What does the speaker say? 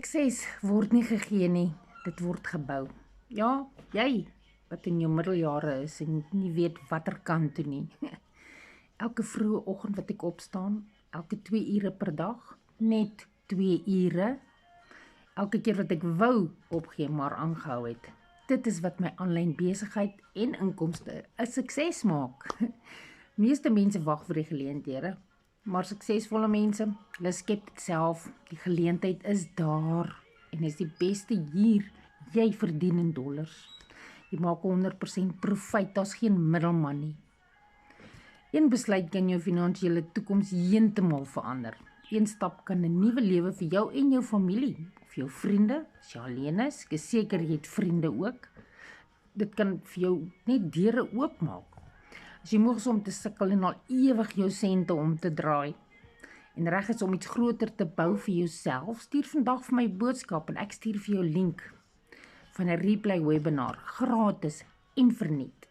Sukses word nie gegee nie, dit word gebou. Ja, jy wat in jou middeljare is en nie weet watter kant toe nie. Elke vroeë oggend wat ek opstaan, elke 2 ure per dag, net 2 ure. Elke keer wat ek wou opgee, maar aangehou het. Dit is wat my aanlyn besigheid en inkomste 'n sukses maak. Meeste mense wag vir die geleenthede, maar suksesvolle mense, hulle skep dit self. Die geleentheid is daar en is die beste hier. Jy verdien in dollars. Jy maak 100% profijt, daar's geen middelman nie. Een besluit kan jou finansiële toekoms heeltemal verander. Een stap kan 'n nuwe lewe vir jou en jou familie, of jou vriende, as jy alleen is, ek is seker jy het vriende ook. Dit kan vir jou net deure oopmaak. As jy moeg is om te sukkel en al ewig jou sente om te draai, en reg is om iets groter te bou vir jouself, stuur vandag vir my boodskap en ek stuur vir jou link van 'n replay webinar, gratis en verniet.